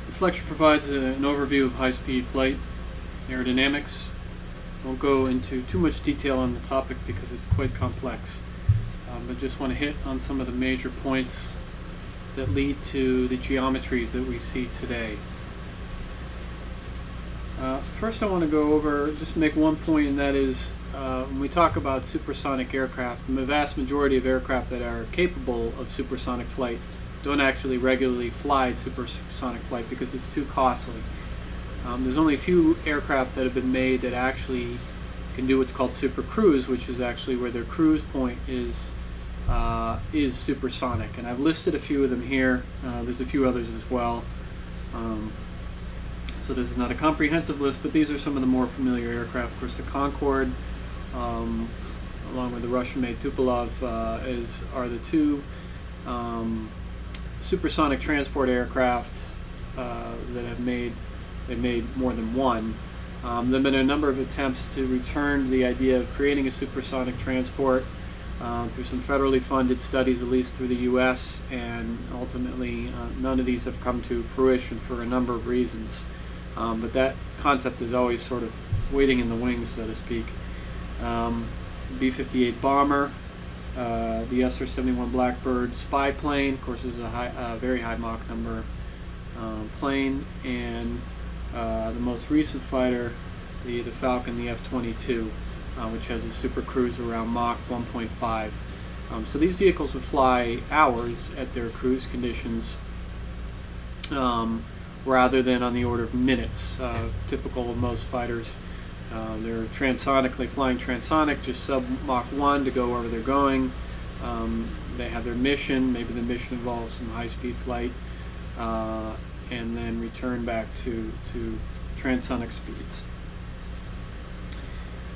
This lecture provides an overview of high-speed flight aerodynamics. I won't go into too much detail on the topic because it's quite complex, but just want to hit on some of the major points that lead to the geometries that we see today. First I want to go over, just make one point, and that is when we talk about supersonic aircraft, the vast majority of aircraft that are capable of supersonic flight don't actually regularly fly supersonic flight because it's too costly. There's only a few aircraft that have been made that actually can do what's called super cruise, which is actually where their cruise point is supersonic, and I've listed a few of them here. There's a few others as well. So this is not a comprehensive list, but these are some of the more familiar aircraft. Of course, the Concorde, along with the Russian-made Tupolev, are the two supersonic transport aircraft that have made more than one. There have been a number of attempts to return the idea of creating a supersonic transport through some federally funded studies, at least through the U.S., and ultimately none of these have come to fruition for a number of reasons. But that concept is always sort of waiting in the wings, so to speak. B-58 bomber, the SR-71 Blackbird spy plane, of course, is a very high Mach number plane, and the most recent fighter, the Falcon, the F-22, which has a super cruise around Mach 1.5. So these vehicles will fly hours at their cruise conditions, rather than on the order of minutes, typical of most fighters. They're flying transonic, just sub Mach 1 to go wherever they're going. They have their mission, maybe the mission involves some high-speed flight, and then return back to transonic speeds.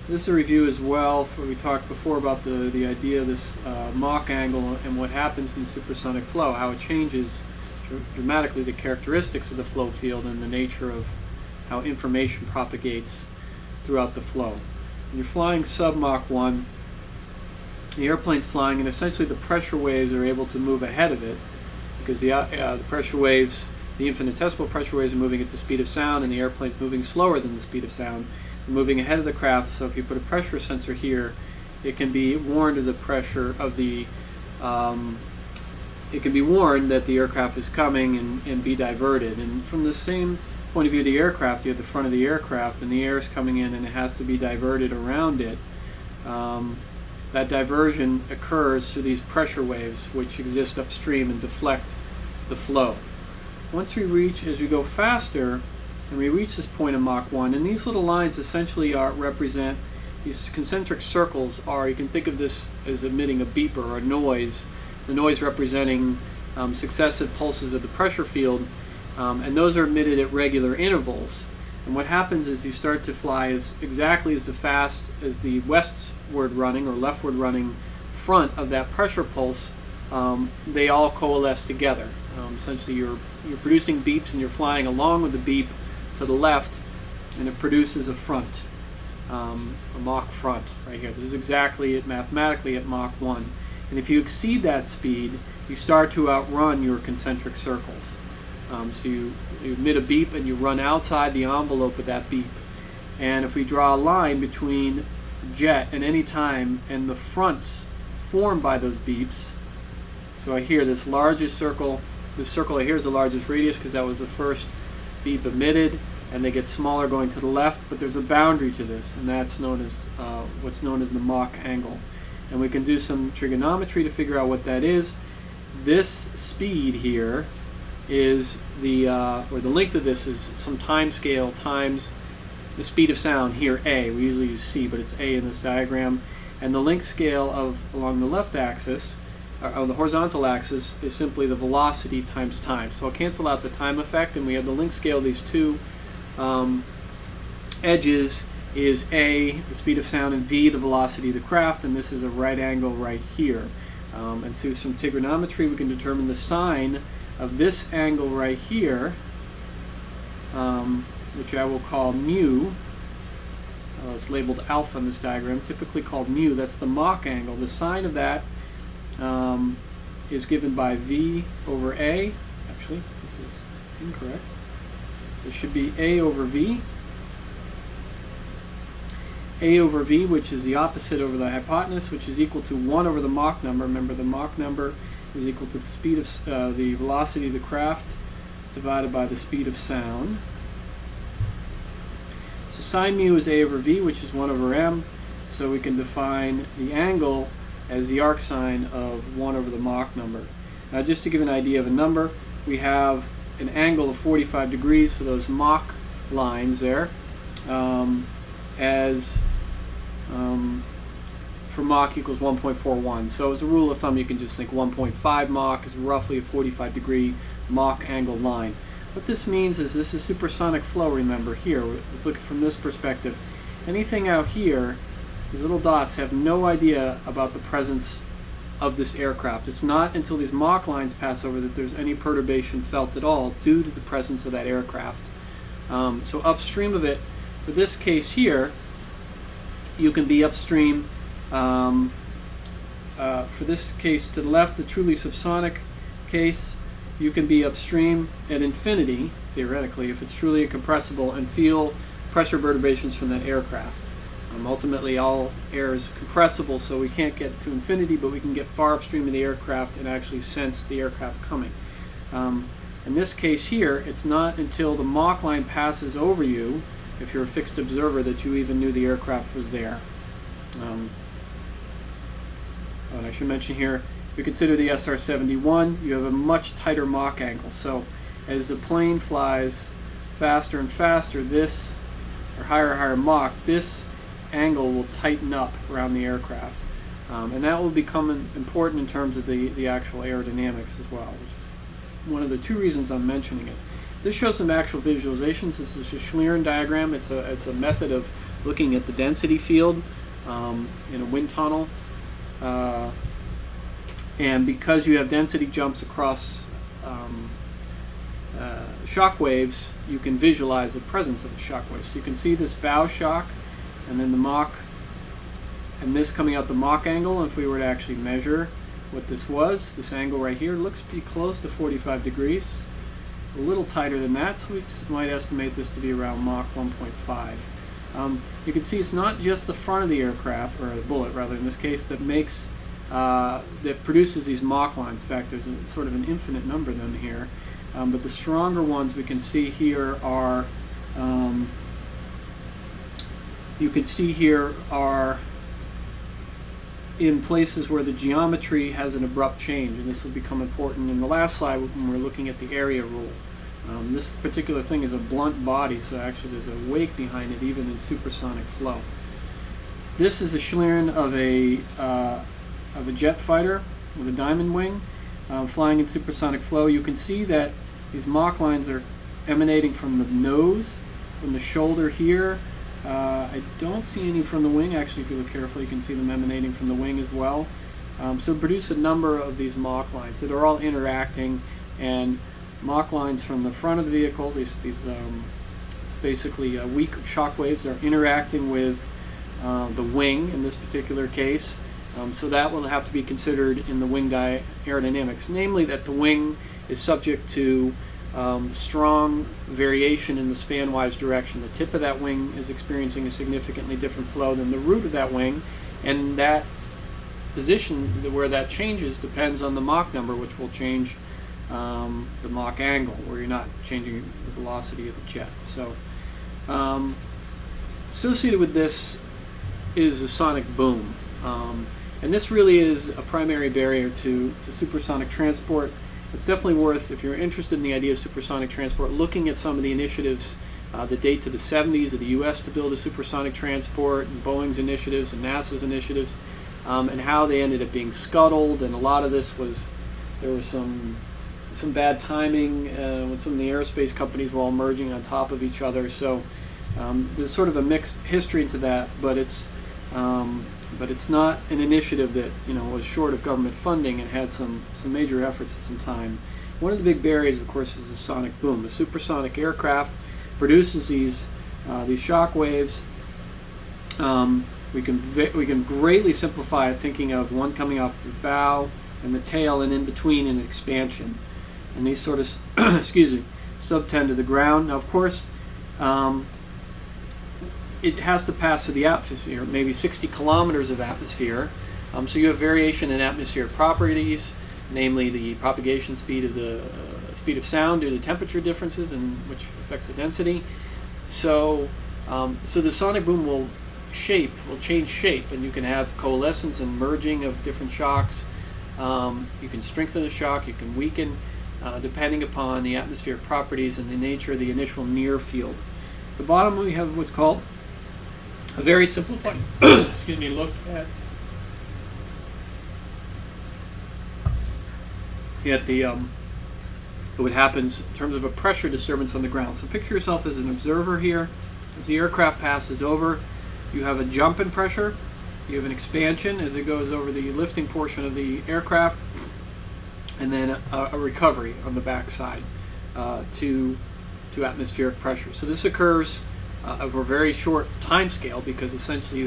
This is a review as well. We talked before about the idea of this Mach angle and what happens in supersonic flow, how it changes dramatically the characteristics of the flow field and the nature of how information propagates throughout the flow. When you're flying sub Mach 1, the airplane's flying, and essentially the pressure waves are able to move ahead of it because the pressure waves, the infinitesimal pressure waves, are moving at the speed of sound, and the airplane's moving slower than the speed of sound, moving ahead of the craft. So if you put a pressure sensor here, it can be warned of the pressure of the it can be warned that the aircraft is coming and be diverted. And from the same point of view of the aircraft, you have the front of the aircraft and the air is coming in and it has to be diverted around it. That diversion occurs through these pressure waves which exist upstream and deflect the flow. Once we reach, as we go faster, and we reach this point of Mach 1, and these little lines essentially represent, these concentric circles you can think of this as emitting a beeper or a noise, the noise representing successive pulses of the pressure field, and those are emitted at regular intervals. And what happens is you start to fly exactly as fast as the westward running or leftward running front of that pressure pulse. They all coalesce together. Essentially you're producing beeps and you're flying along with the beep to the left, and it produces a front, a Mach front right here. This is exactly mathematically at Mach 1. And if you exceed that speed, you start to outrun your concentric circles. So you emit a beep and you run outside the envelope of that beep. And if we draw a line between jet at any time and the fronts formed by those beeps, so I hear this largest circle, this circle I hear is the largest radius because that was the first beep emitted, and they get smaller going to the left, but there's a boundary to this, and that's known as what's known as the Mach angle. And we can do some trigonometry to figure out what that is. This speed here is or the length of this is some time scale times the speed of sound here, A. We usually use C, but it's A in this diagram. And the length scale along the left axis, on the horizontal axis, is simply the velocity times time. So I'll cancel out the time effect, and we have the length scale of these two edges is A, the speed of sound, and V, the velocity of the craft, and this is a right angle right here. And through some trigonometry we can determine the sine of this angle right here, which I will call mu. It's labeled alpha in this diagram, typically called mu. That's the Mach angle. The sine of that is given by V over A. Actually, this is incorrect. It should be A over V. A over V, which is the opposite over the hypotenuse, which is equal to 1 over the Mach number. Remember, the Mach number is equal to the speed of the velocity of the craft divided by the speed of sound. So sine mu is A over V, which is 1 over m. So we can define the angle as the arc sine of 1 over the Mach number. Now, just to give an idea of a number, we have an angle of 45 degrees for those Mach lines there. For Mach equals 1.41. So as a rule of thumb, you can just think 1.5 Mach is roughly a 45 degree Mach angle line. What this means is this is supersonic flow, remember here. Let's look from this perspective. Anything out here, these little dots have no idea about the presence of this aircraft. It's not until these Mach lines pass over that there's any perturbation felt at all due to the presence of that aircraft. So upstream of it, for this case here, you can be upstream. For this case to the left, the truly subsonic case, you can be upstream at infinity, theoretically, if it's truly incompressible, and feel pressure perturbations from that aircraft. Ultimately, all air is compressible, so we can't get to infinity, but we can get far upstream of the aircraft and actually sense the aircraft coming. In this case here, it's not until the Mach line passes over you, if you're a fixed observer, that you even knew the aircraft was there. And I should mention here, if you consider the SR-71, you have a much tighter Mach angle. So as the plane flies faster and faster, this, or higher and higher Mach, this angle will tighten up around the aircraft. And that will become important in terms of the actual aerodynamics as well, which is one of the two reasons I'm mentioning it. This shows some actual visualizations. This is a Schlieren diagram. It's a method of looking at the density field in a wind tunnel. And because you have density jumps across shock waves, you can visualize the presence of the shock waves. So you can see this bow shock, and then the Mach, and this coming out the Mach angle. If we were to actually measure what this was, this angle right here looks to be close to 45 degrees. A little tighter than that, so we might estimate this to be around Mach 1.5. You can see it's not just the front of the aircraft, or the bullet rather in this case, that makes that produces these Mach lines. In fact, there's sort of an infinite number of them here. But the stronger ones we can see here are in places where the geometry has an abrupt change, and this will become important in the last slide when we're looking at the area rule. This particular thing is a blunt body, so actually there's a wake behind it even in supersonic flow. This is a Schlieren of a jet fighter with a diamond wing flying in supersonic flow. You can see that these Mach lines are emanating from the nose, from the shoulder here. I don't see any from the wing. Actually, if you look carefully, you can see them emanating from the wing as well. So produce a number of these Mach lines that are all interacting, and Mach lines from the front of the vehicle, it's basically weak shock waves, are interacting with the wing in this particular case. So that will have to be considered in the wing aerodynamics, namely that the wing is subject to strong variation in the span-wise direction. The tip of that wing is experiencing a significantly different flow than the root of that wing, and that position where that changes depends on the Mach number, which will change the Mach angle, where you're not changing the velocity of the jet. So associated with this is a sonic boom. And this really is a primary barrier to supersonic transport. It's definitely worth, if you're interested in the idea of supersonic transport, looking at some of the initiatives that date to the 70s of the U.S. to build a supersonic transport, and Boeing's initiatives and NASA's initiatives, and how they ended up being scuttled. And a lot of this was, there was some bad timing when some of the aerospace companies were all merging on top of each other. So there's sort of a mixed history to that, but it's not an initiative that was short of government funding and had some major efforts at some time. One of the big barriers, of course, is the sonic boom. The supersonic aircraft produces these shock waves. We can greatly simplify it, thinking of one coming off the bow and the tail, and in between an expansion. And these sort of sub 10 to the ground. Now, of course, it has to pass through the atmosphere, maybe 60 kilometers of atmosphere. So you have variation in atmospheric properties, namely the propagation speed of the speed of sound due to temperature differences, and which affects the density. So, so the sonic boom will change shape, and you can have coalescence and merging of different shocks. You can strengthen the shock, you can weaken, depending upon the atmospheric properties and the nature of the initial near field. At the bottom we have what's called a very simplified excuse me, look at what happens in terms of a pressure disturbance on the ground. So picture yourself as an observer here. As the aircraft passes over, you have a jump in pressure, you have an expansion as it goes over the lifting portion of the aircraft, and then a recovery on the backside to atmospheric pressure. So this occurs over a very short time scale, because essentially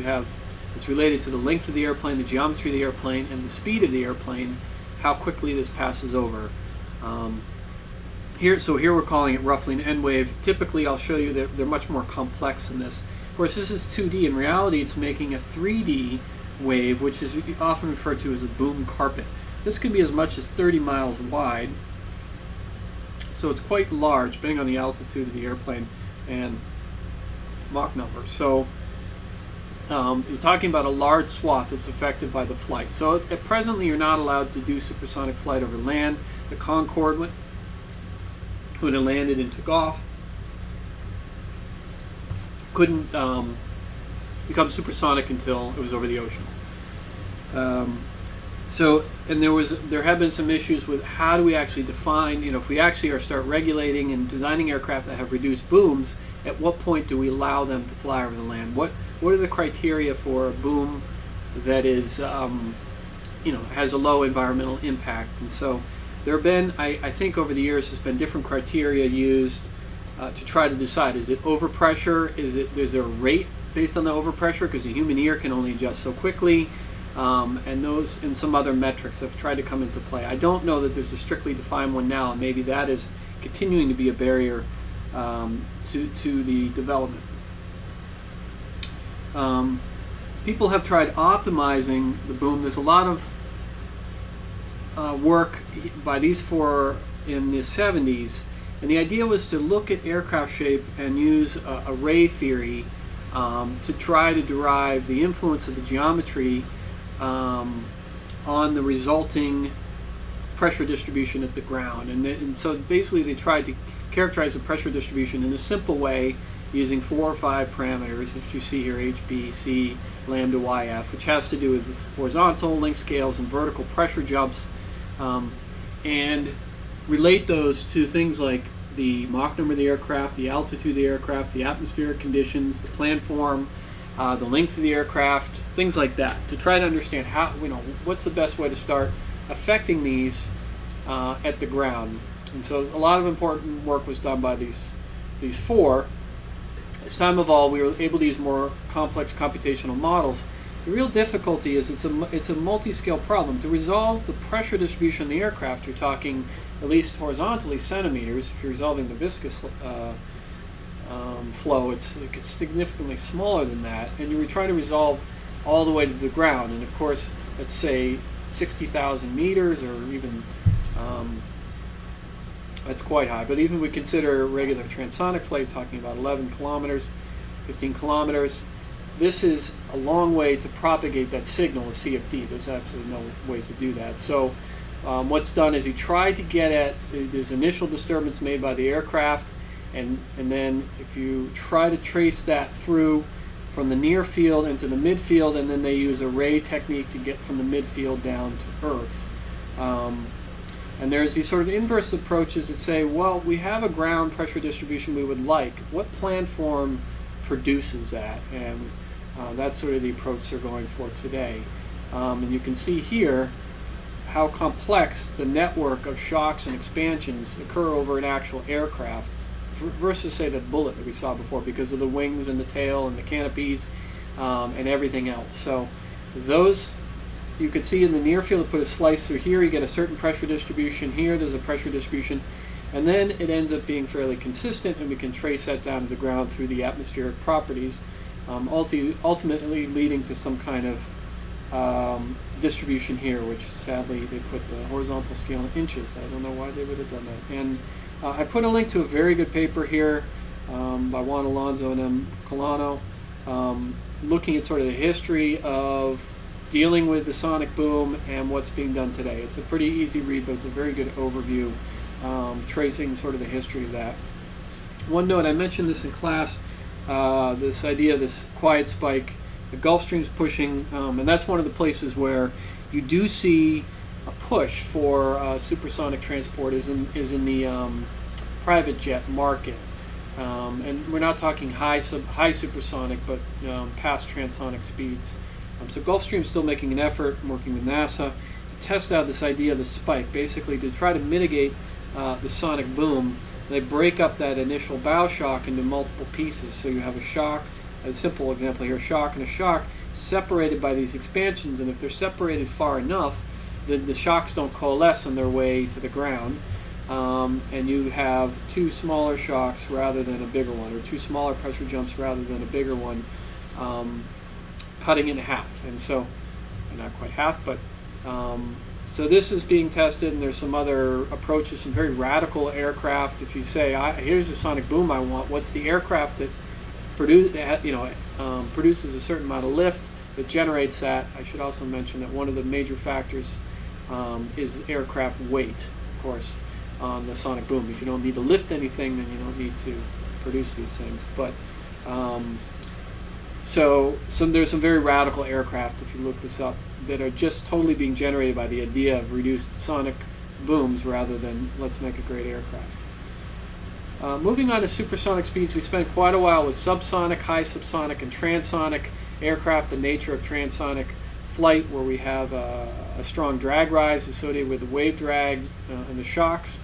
it's related to the length of the airplane, the geometry of the airplane, and the speed of the airplane, how quickly this passes over. Here we're calling it roughly an N wave. Typically, I'll show you that they're much more complex than this. Of course, this is 2D. In reality, it's making a 3D wave, which is often referred to as a boom carpet. This can be as much as 30 miles wide, so it's quite large, depending on the altitude of the airplane and Mach number. So you're talking about a large swath that's affected by the flight. So at presently, you're not allowed to do supersonic flight over land. The Concorde, when it landed and took off, couldn't become supersonic until it was over the ocean. There have been some issues with how do we actually define, if we actually start regulating and designing aircraft that have reduced booms, at what point do we allow them to fly over the land? What are the criteria for a boom that is, has a low environmental impact? And so there have been, I think over the years, there's been different criteria used to try to decide, is it overpressure? Is there a rate based on the overpressure? Because the human ear can only adjust so quickly. And those and some other metrics have tried to come into play. I don't know that there's a strictly defined one now, and maybe that is continuing to be a barrier to the development. People have tried optimizing the boom. There's a lot of work by these four in the 70s, and the idea was to look at aircraft shape and use array theory to try to derive the influence of the geometry on the resulting pressure distribution at the ground. And so basically they tried to characterize the pressure distribution in a simple way using 4 or 5 parameters, which you see here, H, B, C, lambda, Y, F, which has to do with horizontal length scales and vertical pressure jumps, and relate those to things like the Mach number of the aircraft, the altitude of the aircraft, the atmospheric conditions, the planform, the length of the aircraft, things like that, to try to understand how, what's the best way to start affecting these at the ground. And so a lot of important work was done by these four. As time evolved, we were able to use more complex computational models. The real difficulty is it's a multi-scale problem. To resolve the pressure distribution of the aircraft, you're talking at least horizontally centimeters. If you're resolving the viscous flow, it's significantly smaller than that, and you were trying to resolve all the way to the ground. And of course, let's say 60,000 meters, or even that's quite high. But even we consider regular transonic flight, talking about 11 kilometers, 15 kilometers. This is a long way to propagate that signal of CFD. There's absolutely no way to do that. So what's done is you try to get at this initial disturbance made by the aircraft, and then if you try to trace that through from the near field into the midfield, and then they use array technique to get from the midfield down to Earth. And there's these sort of inverse approaches that say, well, we have a ground pressure distribution we would like. What planform produces that? And that's sort of the approach they're going for today. And you can see here how complex the network of shocks and expansions occur over an actual aircraft versus, say, that bullet that we saw before, because of the wings and the tail and the canopies and everything else. So those, you can see in the near field, put a slice through here, you get a certain pressure distribution. Here there's a pressure distribution. And then it ends up being fairly consistent, and we can trace that down to the ground through the atmospheric properties, ultimately leading to some kind of distribution here, which sadly they put the horizontal scale in inches. I don't know why they would have done that. And I put a link to a very good paper here by Juan Alonso and M. Colano, looking at sort of the history of dealing with the sonic boom and what's being done today. It's a pretty easy read, but it's a very good overview, tracing sort of the history of that. One note, I mentioned this in class, this idea of this quiet spike. The Gulfstream's pushing, and that's one of the places where you do see a push for supersonic transport is in the private jet market. And we're not talking high supersonic, but past transonic speeds. So Gulfstream's still making an effort, working with NASA, to test out this idea of the spike, basically to try to mitigate the sonic boom. They break up that initial bow shock into multiple pieces. So you have a shock, a simple example here, shock and a shock, separated by these expansions, and if they're separated far enough, then the shocks don't coalesce on their way to the ground. And you have two smaller shocks rather than a bigger one, or two smaller pressure jumps rather than a bigger one, cutting in half. And so, not quite half, but so this is being tested, and there's some other approaches, some very radical aircraft. If you say, here's the sonic boom I want, what's the aircraft that produces a certain amount of lift that generates that? I should also mention that one of the major factors is aircraft weight, of course, on the sonic boom. If you don't need to lift anything, then you don't need to produce these things. But so there's some very radical aircraft, if you look this up, that are just totally being generated by the idea of reduced sonic booms rather than let's make a great aircraft. Moving on to supersonic speeds, we spent quite a while with subsonic, high subsonic, and transonic aircraft, the nature of transonic flight, where we have a strong drag rise associated with the wave drag and the shocks.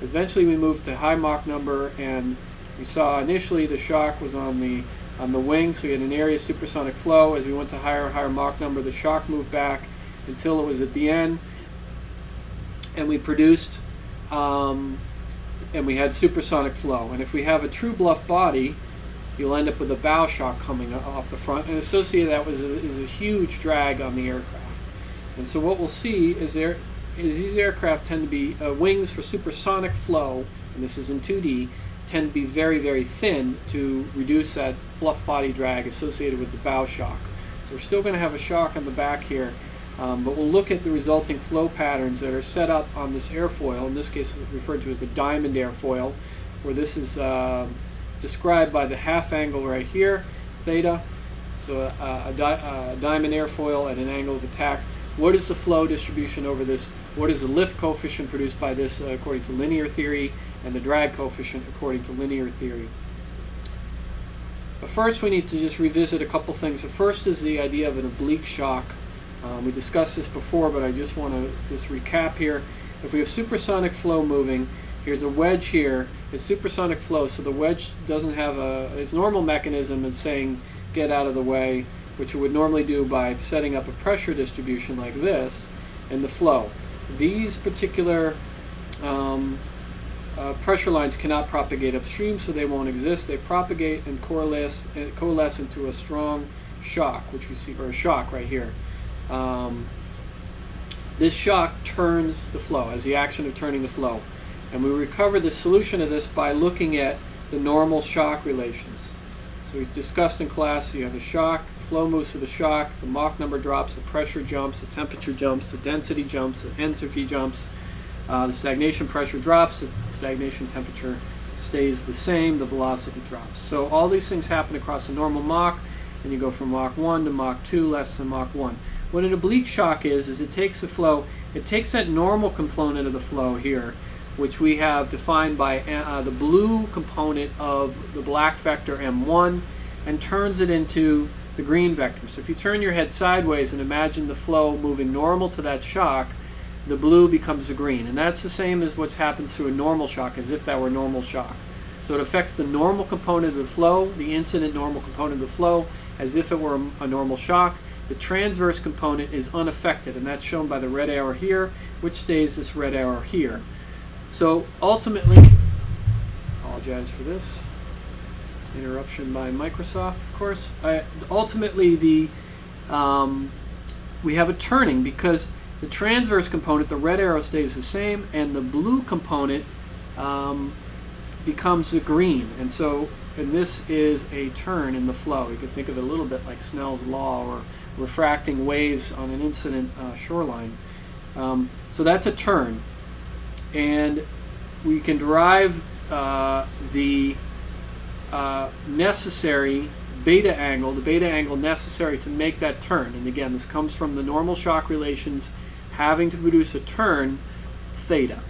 Eventually we moved to high Mach number, and we saw initially the shock was on the wing, so we had an area of supersonic flow. As we went to higher and higher Mach number, the shock moved back until it was at the end, and we produced and we had supersonic flow. And if we have a true bluff body, you'll end up with a bow shock coming off the front, and associated that is a huge drag on the aircraft. And so what we'll see is these aircraft tend to be wings for supersonic flow, and this is in 2D, tend to be very, very thin to reduce that bluff body drag associated with the bow shock. So we're still going to have a shock on the back here, but we'll look at the resulting flow patterns that are set up on this airfoil, in this case referred to as a diamond airfoil, where this is described by the half angle right here, theta. So a diamond airfoil at an angle of attack. What is the flow distribution over this? What is the lift coefficient produced by this according to linear theory, and the drag coefficient according to linear theory? But first we need to just revisit a couple things. The first is the idea of an oblique shock. We discussed this before, but I just want to just recap here. If we have supersonic flow moving, here's a wedge here. It's supersonic flow, so the wedge doesn't have its normal mechanism of saying get out of the way, which it would normally do by setting up a pressure distribution like this in the flow. These particular pressure lines cannot propagate upstream, so they won't exist. They propagate and coalesce into a strong shock, which we see, or a shock right here. This shock turns the flow, as the action of turning the flow. And we recover the solution of this by looking at the normal shock relations. So we discussed in class, you have a shock, flow moves through the shock, the Mach number drops, the pressure jumps, the temperature jumps, the density jumps, the entropy jumps, the stagnation pressure drops, the stagnation temperature stays the same, the velocity drops. So all these things happen across a normal Mach, and you go from Mach 1 to Mach 2 less than Mach 1. What an oblique shock is it takes the flow, it takes that normal component of the flow here, which we have defined by the blue component of the black vector m1, and turns it into the green vector. So if you turn your head sideways and imagine the flow moving normal to that shock, the blue becomes the green. And that's the same as what's happens through a normal shock, as if that were a normal shock. So it affects the normal component of the flow, the incident normal component of the flow, as if it were a normal shock. The transverse component is unaffected, and that's shown by the red arrow here, which stays this red arrow here. So ultimately, apologize for this interruption by Microsoft, of course. Ultimately, we have a turning because the transverse component, the red arrow, stays the same, and the blue component becomes the green. And this is a turn in the flow. You could think of it a little bit like Snell's law or refracting waves on an incident shoreline. So that's a turn. And we can derive the necessary beta angle, the beta angle necessary to make that turn. And again, this comes from the normal shock relations having to produce a turn, theta.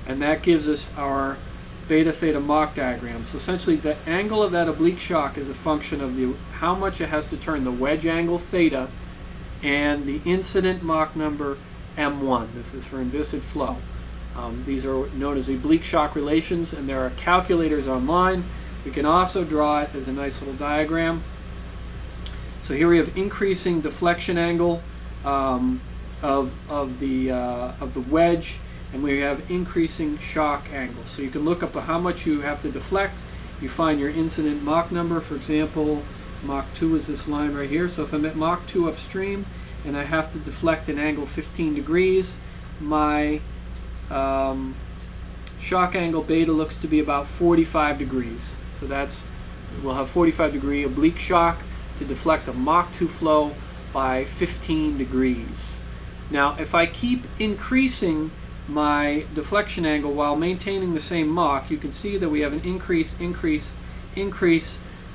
And that gives us our Beta-Theta-Mach diagram. So essentially the angle of that oblique shock is a function of how much it has to turn, the wedge angle theta, and the incident Mach number m1. This is for inviscid flow. These are known as oblique shock relations, and there are calculators online. We can also draw it as a nice little diagram. So here we have increasing deflection angle of the wedge, and we have increasing shock angle. So you can look up how much you have to deflect. You find your incident Mach number. For example, Mach 2 is this line right here. So if I'm at Mach 2 upstream and I have to deflect an angle 15 degrees, my shock angle beta looks to be about 45 degrees. So we'll have 45 degree oblique shock to deflect a Mach 2 flow by 15 degrees. Now, if I keep increasing my deflection angle while maintaining the same Mach, you can see that we have an increase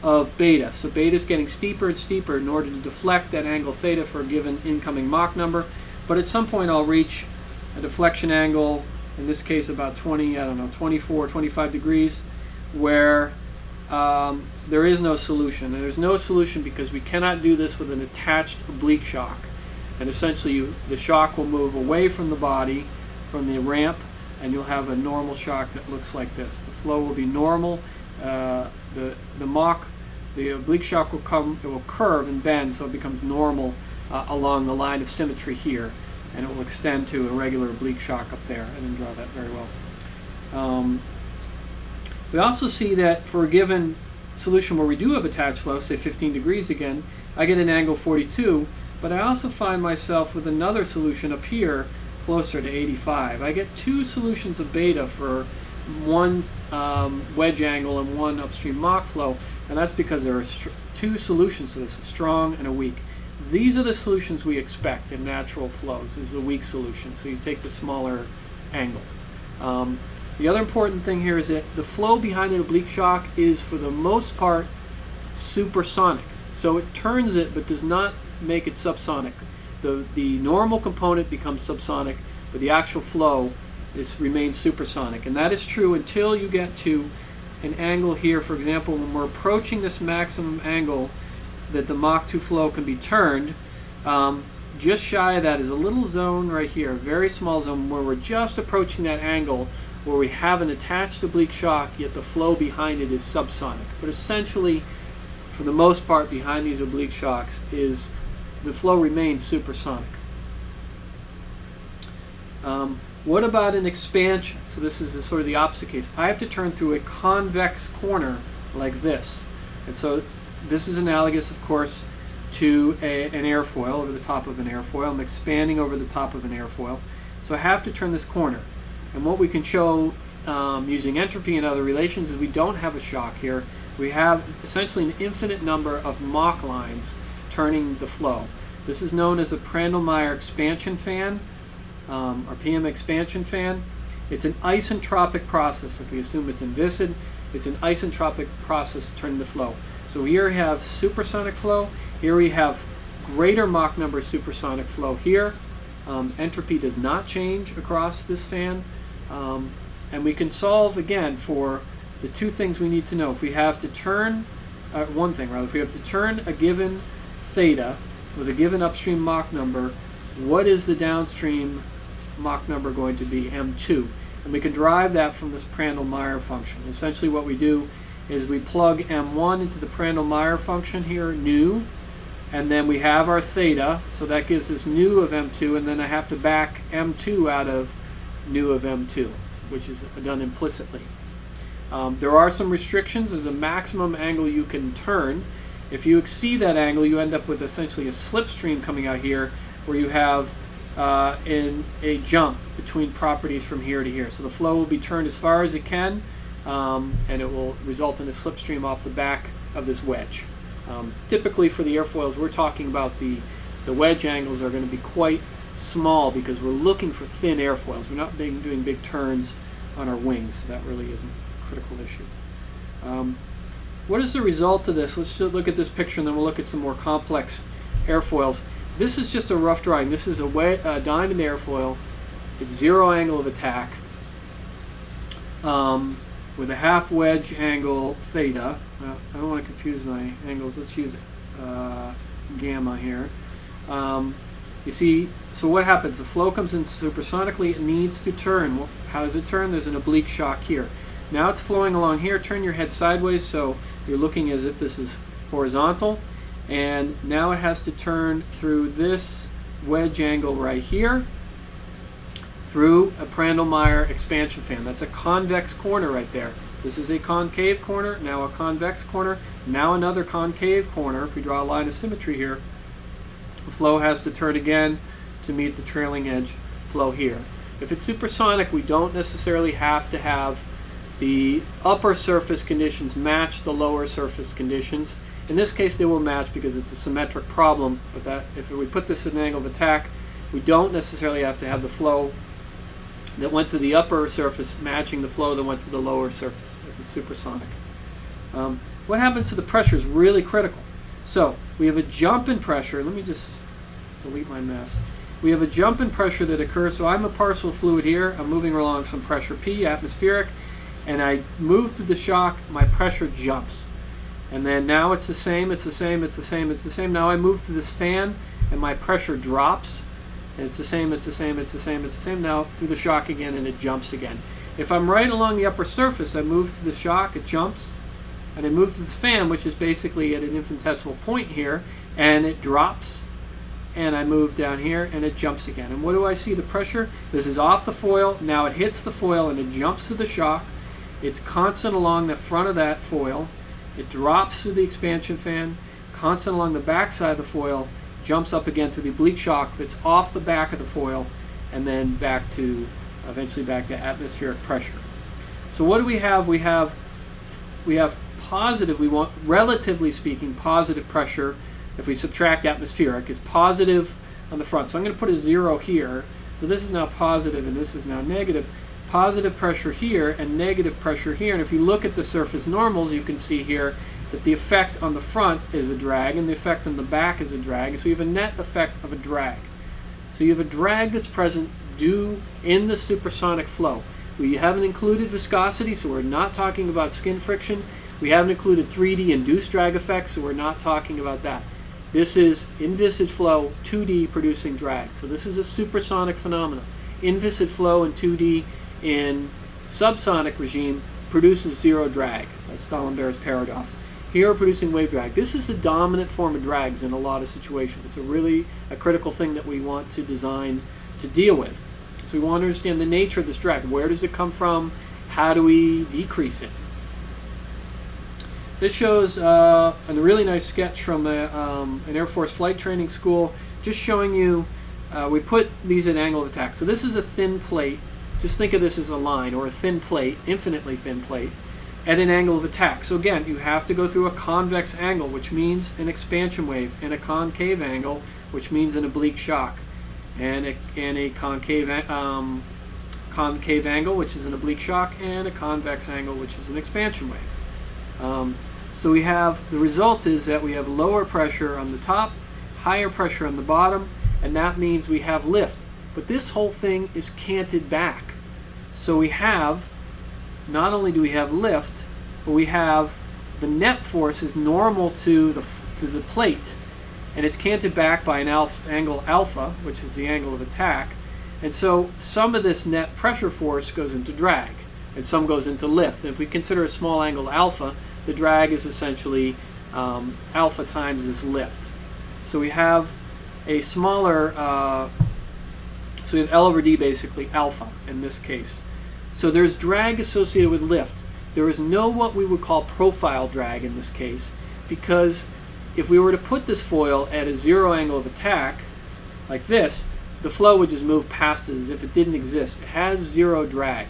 of beta. So beta is getting steeper and steeper in order to deflect that angle theta for a given incoming Mach number. But at some point I'll reach a deflection angle, in this case about 24, 25 degrees, where there is no solution. And there's no solution because we cannot do this with an attached oblique shock. And essentially the shock will move away from the body, from the ramp, and you'll have a normal shock that looks like this. The flow will be normal. The oblique shock will come, it will curve and bend, so it becomes normal along the line of symmetry here, and it will extend to a regular oblique shock up there. I didn't draw that very well. We also see that for a given solution where we do have attached flow, say 15 degrees again, I get an angle 42, but I also find myself with another solution up here closer to 85. I get two solutions of beta for one wedge angle and one upstream Mach flow, and that's because there are two solutions to this, a strong and a weak. These are the solutions we expect in natural flows. This is a weak solution, so you take the smaller angle. The other important thing here is that the flow behind an oblique shock is, for the most part, supersonic. So it turns it but does not make it subsonic. The normal component becomes subsonic, but the actual flow remains supersonic. And that is true until you get to an angle here. For example, when we're approaching this maximum angle that the Mach 2 flow can be turned, just shy of that is a little zone right here, a very small zone where we're just approaching that angle where we have an attached oblique shock, yet the flow behind it is subsonic. But essentially, for the most part, behind these oblique shocks is the flow remains supersonic. What about an expansion? So this is sort of the opposite case. I have to turn through a convex corner like this. And so this is analogous, of course, to an airfoil, over the top of an airfoil. I'm expanding over the top of an airfoil. So I have to turn this corner. And what we can show using entropy and other relations is we don't have a shock here. We have essentially an infinite number of Mach lines turning the flow. This is known as a Prandtl-Meyer expansion fan, or PM expansion fan. It's an isentropic process. If we assume it's inviscid, it's an isentropic process turning the flow. So here we have supersonic flow. Here we have greater Mach number supersonic flow here. Entropy does not change across this fan. And we can solve, again, for the two things we need to know. If we have to turn, if we have to turn a given theta with a given upstream Mach number, what is the downstream Mach number going to be? M2. And we can derive that from this Prandtl-Meyer function. Essentially what we do is we plug M1 into the Prandtl-Meyer function here, nu, and then we have our theta, so that gives us nu of M2, and then I have to back M2 out of nu of M2, which is done implicitly. There are some restrictions. There's a maximum angle you can turn. If you exceed that angle, you end up with essentially a slipstream coming out here, where you have in a jump between properties from here to here. So the flow will be turned as far as it can, and it will result in a slipstream off the back of this wedge. Typically for the airfoils, we're talking about the wedge angles are going to be quite small because we're looking for thin airfoils. We're not doing big turns on our wings. So that really isn't a critical issue. What is the result of this? Let's look at this picture and then we'll look at some more complex airfoils. This is just a rough drawing. This is a diamond airfoil. It's zero angle of attack with a half wedge angle theta. I don't want to confuse my angles. Let's use gamma here. You see, so what happens? The flow comes in supersonically. It needs to turn. Well, how does it turn? There's an oblique shock here. Now it's flowing along here. Turn your head sideways so you're looking as if this is horizontal. And now it has to turn through this wedge angle right here through a Prandtl-Meyer expansion fan. That's a convex corner right there. This is a concave corner, now a convex corner, now another concave corner. If we draw a line of symmetry here, the flow has to turn again to meet the trailing edge flow here. If it's supersonic, we don't necessarily have to have the upper surface conditions match the lower surface conditions. In this case, they will match because it's a symmetric problem, but that if we put this at an angle of attack, we don't necessarily have to have the flow that went through the upper surface matching the flow that went through the lower surface if it's supersonic. What happens to the pressure is really critical. So we have a jump in pressure. Let me just delete my mess. We have a jump in pressure that occurs. So I'm a parcel of fluid here. I'm moving along some pressure P, atmospheric, and I move through the shock. My pressure jumps. And then now it's the same, it's the same, it's the same, it's the same. Now I move through this fan and my pressure drops. And it's the same, it's the same, it's the same, it's the same. Now through the shock again and it jumps again. If I'm right along the upper surface, I move through the shock, it jumps. And I move through the fan, which is basically at an infinitesimal point here, and it drops. And I move down here and it jumps again. And what do I see? The pressure, this is off the foil. Now it hits the foil and it jumps through the shock. It's constant along the front of that foil. It drops through the expansion fan, constant along the back side of the foil, jumps up again through the oblique shock that's off the back of the foil, and then back to, eventually back to atmospheric pressure. So what do we have? We have positive, we want, relatively speaking, positive pressure. If we subtract atmospheric, is positive on the front. So I'm going to put a 0 here. So this is now positive and this is now negative. Positive pressure here and negative pressure here. And if you look at the surface normals, you can see here that the effect on the front is a drag and the effect on the back is a drag. So you have a net effect of a drag. So you have a drag that's present due in the supersonic flow. We haven't included viscosity, so we're not talking about skin friction. We haven't included 3D induced drag effects, so we're not talking about that. This is inviscid flow, 2D producing drag. So this is a supersonic phenomenon. Inviscid flow in 2D in subsonic regime produces zero drag. That's D'Alembert's paradox. Here we're producing wave drag. This is a dominant form of drags in a lot of situations. It's really a critical thing that we want to design to deal with. So we want to understand the nature of this drag. Where does it come from? How do we decrease it? This shows a really nice sketch from an Air Force flight training school, just showing you, we put these at angle of attack. So this is a thin plate. Just think of this as a line or a thin plate, infinitely thin plate, at an angle of attack. So again, you have to go through a convex angle, which means an expansion wave, and a concave angle, which means an oblique shock, and a concave angle, which is an oblique shock, and a convex angle, which is an expansion wave. So we have, the result is that we have lower pressure on the top, higher pressure on the bottom, and that means we have lift. But this whole thing is canted back. So we have, not only do we have lift, but we have the net force is normal to the plate, and it's canted back by an angle alpha, which is the angle of attack. And so some of this net pressure force goes into drag, and some goes into lift. And if we consider a small angle alpha, the drag is essentially alpha times this lift. So we have a smaller, so we have L over D basically alpha in this case. So there's drag associated with lift. there is no what we would call profile drag in this case, because if we were to put this foil at a zero angle of attack, like this, the flow would just move past it as if it didn't exist. It has zero drag.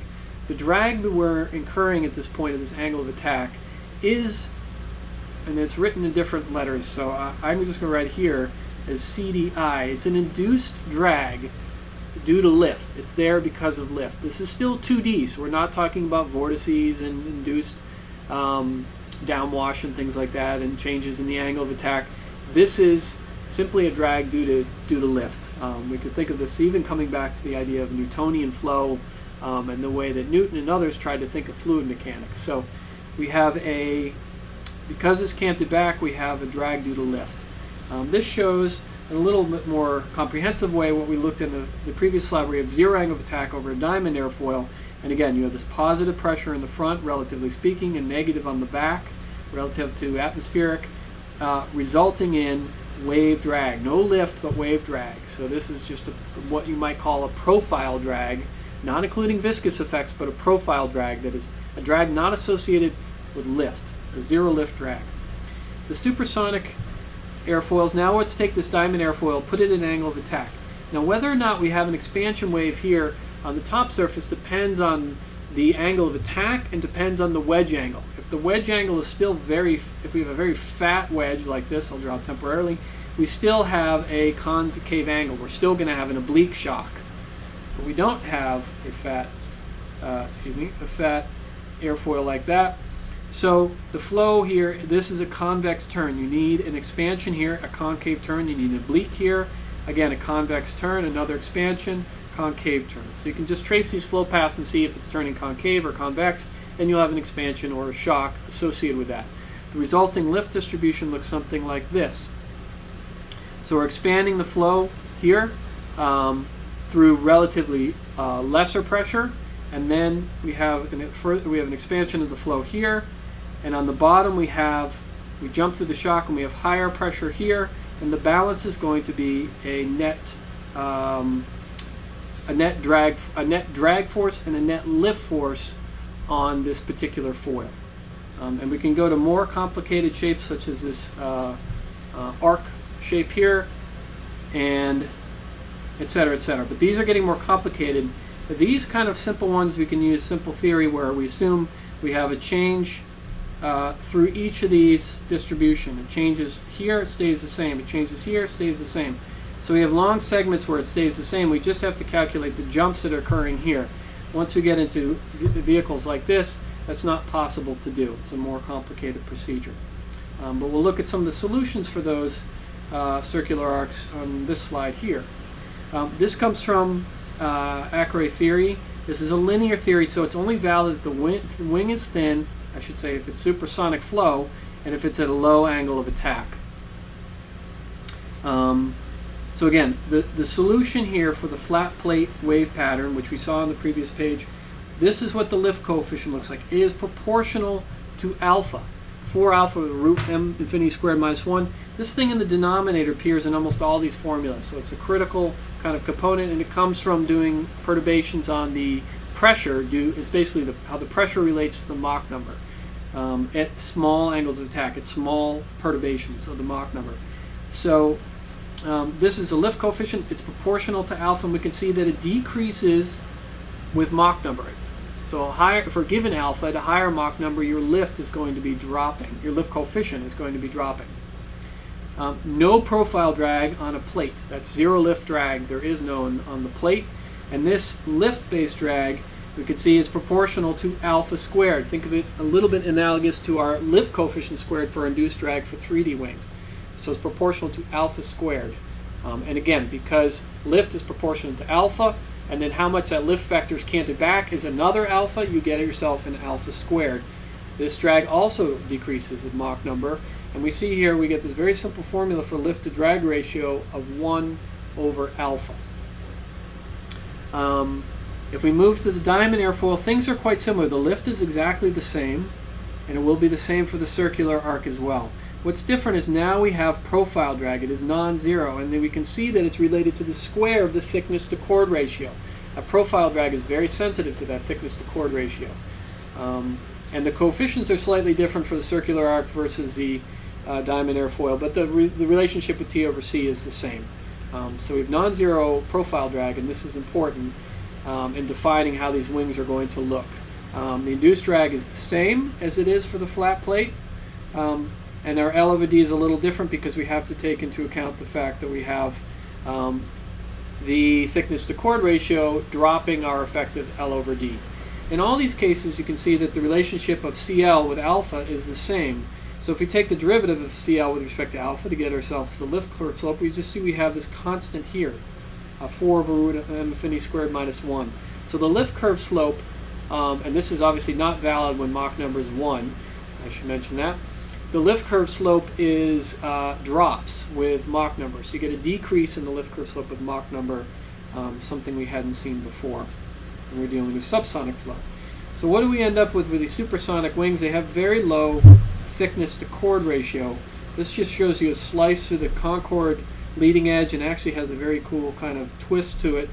The drag that we're incurring at this point of this angle of attack is, and it's written in different letters, so I'm just going to write here as CDI. It's an induced drag due to lift. It's there because of lift. This is still 2D, so we're not talking about vortices and induced downwash and things like that and changes in the angle of attack. This is simply a drag due to lift. We could think of this even coming back to the idea of Newtonian flow and the way that Newton and others tried to think of fluid mechanics. So we have because it's canted back, we have a drag due to lift. This shows in a little bit more comprehensive way what we looked in the previous slide, where you have zero angle of attack over a diamond airfoil. And again, you have this positive pressure in the front, relatively speaking, and negative on the back, relative to atmospheric, resulting in wave drag. No lift, but wave drag. So this is just what you might call a profile drag, not including viscous effects, but a profile drag that is a drag not associated with lift, a zero lift drag. The supersonic airfoils, now let's take this diamond airfoil, put it at an angle of attack. Now whether or not we have an expansion wave here on the top surface depends on the angle of attack and depends on the wedge angle. If the wedge angle is still if we have a very fat wedge like this, I'll draw temporarily, we still have a concave angle. We're still going to have an oblique shock. But we don't have a fat airfoil like that. So the flow here, this is a convex turn. You need an expansion here, a concave turn. You need an oblique here. Again, a convex turn, another expansion, concave turn. So you can just trace these flow paths and see if it's turning concave or convex, and you'll have an expansion or a shock associated with that. The resulting lift distribution looks something like this. So we're expanding the flow here through relatively lesser pressure, and then we have an expansion of the flow here, and on the bottom we jump through the shock and we have higher pressure here, and the balance is going to be a net drag force and a net lift force on this particular foil. And we can go to more complicated shapes such as this arc shape here, and etc., etc. But these are getting more complicated. These kind of simple ones, we can use simple theory where we assume we have a change through each of these distribution. It changes here, it stays the same. It changes here, it stays the same. So we have long segments where it stays the same. We just have to calculate the jumps that are occurring here. Once we get into vehicles like this, that's not possible to do. It's a more complicated procedure. But we'll look at some of the solutions for those circular arcs on this slide here. This comes from Ackeret theory. This is a linear theory, so it's only valid if the wing is thin, I should say, if it's supersonic flow, and if it's at a low angle of attack. So again, the solution here for the flat plate wave pattern, which we saw on the previous page, this is what the lift coefficient looks like. It is proportional to alpha. 4 alpha root m infinity squared minus 1. This thing in the denominator appears in almost all these formulas, so it's a critical kind of component, and it comes from doing perturbations on the pressure. It's basically how the pressure relates to the Mach number at small angles of attack, at small perturbations of the Mach number. So this is a lift coefficient. It's proportional to alpha, and we can see that it decreases with Mach number. So for a given alpha, at a higher Mach number, your lift is going to be dropping. Your lift coefficient is going to be dropping. No profile drag on a plate. That's zero lift drag. There is no on the plate. And this lift-based drag, we can see, is proportional to alpha squared. Think of it a little bit analogous to our lift coefficient squared for induced drag for 3D wings. So it's proportional to alpha squared. And again, because lift is proportional to alpha, and then how much that lift factor is canted back is another alpha, you get yourself an alpha squared. This drag also decreases with Mach number, and we see here we get this very simple formula for lift to drag ratio of 1 over alpha. If we move to the diamond airfoil, things are quite similar. The lift is exactly the same, and it will be the same for the circular arc as well. What's different is now we have profile drag. It is non-zero, and then we can see that it's related to the square of the thickness to chord ratio. A profile drag is very sensitive to that thickness to chord ratio. And the coefficients are slightly different for the circular arc versus the diamond airfoil, but the relationship with T over C is the same. So we have non-zero profile drag, and this is important in defining how these wings are going to look. The induced drag is the same as it is for the flat plate, and our L over D is a little different because we have to take into account the fact that we have the thickness to chord ratio dropping our effective L over D. In all these cases, you can see that the relationship of CL with alpha is the same. So if we take the derivative of CL with respect to alpha to get ourselves the lift curve slope, we just see we have this constant here, 4 over root m infinity squared minus 1. So the lift curve slope, and this is obviously not valid when Mach number is 1, I should mention that. The lift curve slope is drops with Mach number. So you get a decrease in the lift curve slope with Mach number, something we hadn't seen before. And we're dealing with subsonic flow. So what do we end up with these supersonic wings? They have very low thickness to chord ratio. This just shows you a slice through the concord leading edge and actually has a very cool kind of twist to it.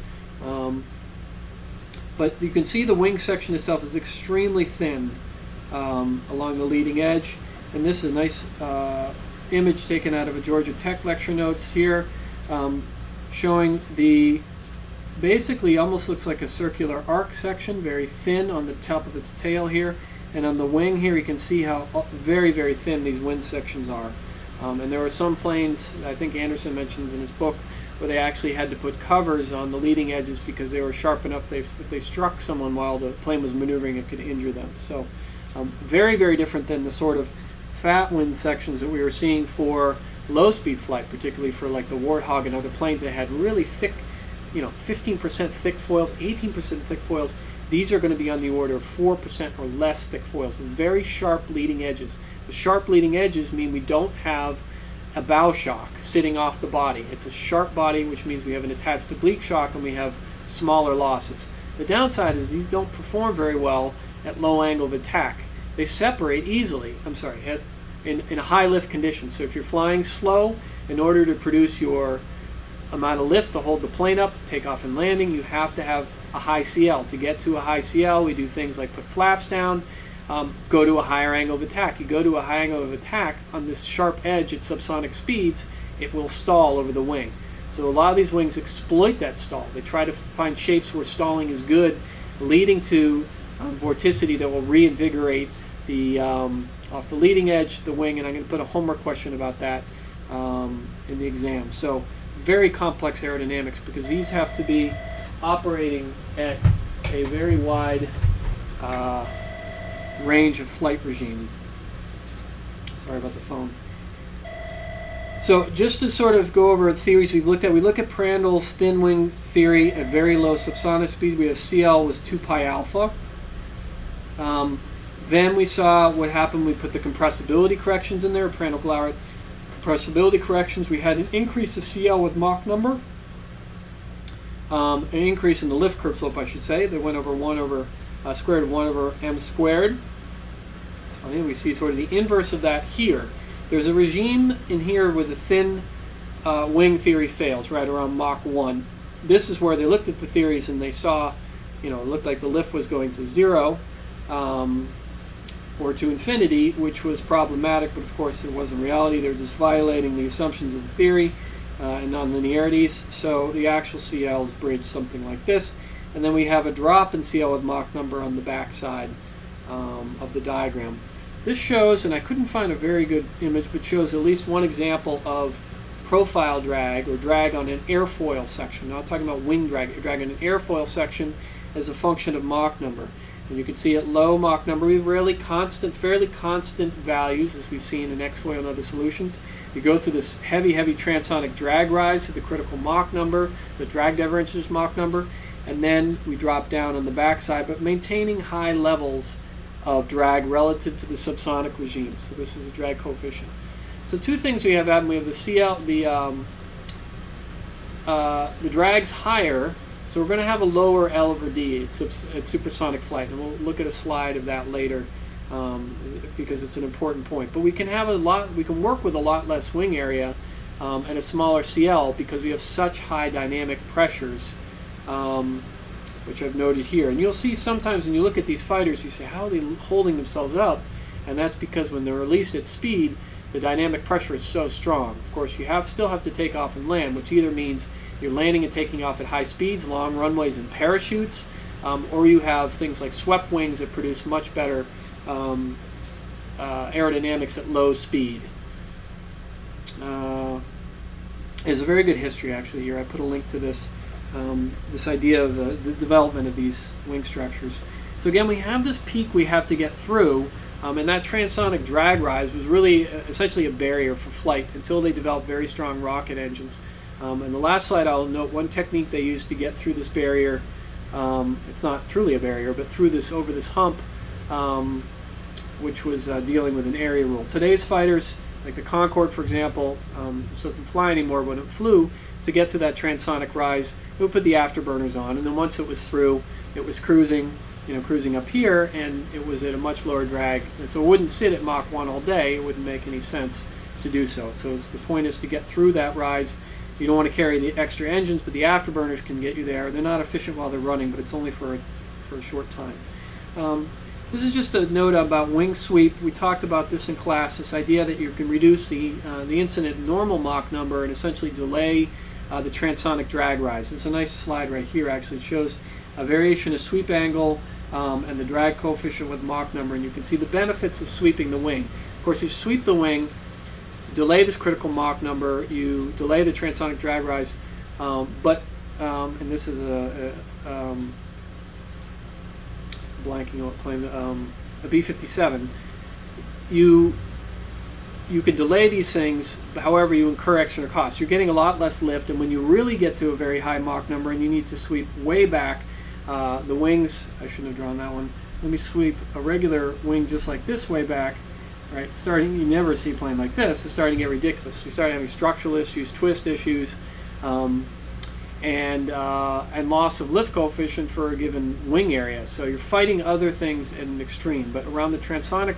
But you can see the wing section itself is extremely thin along the leading edge. And this is a nice image taken out of a Georgia Tech lecture notes here, showing the basically almost looks like a circular arc section, very thin on the top of its tail here. And on the wing here, you can see how very, very thin these wind sections are. And there were some planes, I think Anderson mentions in his book, where they actually had to put covers on the leading edges because they were sharp enough if they struck someone while the plane was maneuvering, it could injure them. So very, very different than the sort of fat wind sections that we were seeing for low-speed flight, particularly for like the Warthog and other planes that had really thick, 15% thick foils, 18% thick foils. These are going to be on the order of 4% or less thick foils, very sharp leading edges. The sharp leading edges mean we don't have a bow shock sitting off the body. It's a sharp body, which means we have an attached oblique shock and we have smaller losses. The downside is these don't perform very well at low angle of attack. They separate easily, in a high lift condition. So if you're flying slow, in order to produce your amount of lift to hold the plane up, takeoff and landing, you have to have a high CL. To get to a high CL, we do things like put flaps down, go to a higher angle of attack. You go to a high angle of attack on this sharp edge at subsonic speeds, it will stall over the wing. So a lot of these wings exploit that stall. They try to find shapes where stalling is good, leading to vorticity that will reinvigorate the off the leading edge, the wing, and I'm going to put a homework question about that in the exam. So very complex aerodynamics because these have to be operating at a very wide range of flight regime. Sorry about the phone. So just to sort of go over the theories we've looked at, we look at Prandtl's thin wing theory at very low subsonic speed. We have CL was 2 pi alpha. Then we saw what happened. We put the compressibility corrections in there, Prandtl-Glauert compressibility corrections. We had an increase of CL with Mach number. An increase in the lift curve slope, I should say. That went over 1 over square root of 1 over m squared. It's funny, we see sort of the inverse of that here. There's a regime in here where the thin wing theory fails, right around Mach 1. This is where they looked at the theories and they saw, it looked like the lift was going to 0 or to infinity, which was problematic, but of course it wasn't reality. They were just violating the assumptions of the theory and nonlinearities. So the actual CL is bridged something like this. And then we have a drop in CL with Mach number on the back side of the diagram. This shows, and I couldn't find a very good image, but shows at least one example of profile drag or drag on an airfoil section. Not talking about wing drag, drag on an airfoil section as a function of Mach number. And you can see at low Mach number, we have fairly constant values as we've seen in X-foil and other solutions. You go through this heavy, heavy transonic drag rise to the critical Mach number, the drag divergence Mach number, and then we drop down on the backside, but maintaining high levels of drag relative to the subsonic regime. So this is a drag coefficient. So two things we have happening. We have the CL, the drag's higher, so we're going to have a lower L over D at supersonic flight, and we'll look at a slide of that later because it's an important point. But we can have we can work with a lot less wing area and a smaller CL because we have such high dynamic pressures which I've noted here. And you'll see sometimes when you look at these fighters, you say, how are they holding themselves up? And that's because when they're released at speed, the dynamic pressure is so strong. Of course, you still have to take off and land, which either means you're landing and taking off at high speeds, long runways and parachutes, or you have things like swept wings that produce much better aerodynamics at low speed. There's a very good history actually here. I put a link to this, this idea of the development of these wing structures. So again, we have this peak we have to get through, and that transonic drag rise was really essentially a barrier for flight until they developed very strong rocket engines. And the last slide, I'll note one technique they used to get through this barrier. It's not truly a barrier, but through this, over this hump, which was dealing with an area rule. Today's fighters, like the Concorde, for example, this doesn't fly anymore. When it flew, to get to that transonic rise, it would put the afterburners on, and then once it was through, it was cruising, cruising up here, and it was at a much lower drag. And so it wouldn't sit at Mach 1 all day. It wouldn't make any sense to do so. So the point is to get through that rise. You don't want to carry the extra engines, but the afterburners can get you there. They're not efficient while they're running, but it's only for a short time. This is just a note about wing sweep. We talked about this in class, this idea that you can reduce the incident normal Mach number and essentially delay the transonic drag rise. It's a nice slide right here, actually. It shows a variation of sweep angle and the drag coefficient with Mach number, and you can see the benefits of sweeping the wing. Of course, you sweep the wing, delay this critical Mach number, you delay the transonic drag rise, and this is blanking on what plane, a B-57. You can delay these things, however you incur extra costs. You're getting a lot less lift, and when you really get to a very high Mach number and you need to sweep way back, the wings, I shouldn't have drawn that one. Let me sweep a regular wing just like this way back, right? You never see a plane like this. It's starting to get ridiculous. You start having structural issues, twist issues, and loss of lift coefficient for a given wing area. So you're fighting other things at an extreme. But around the transonic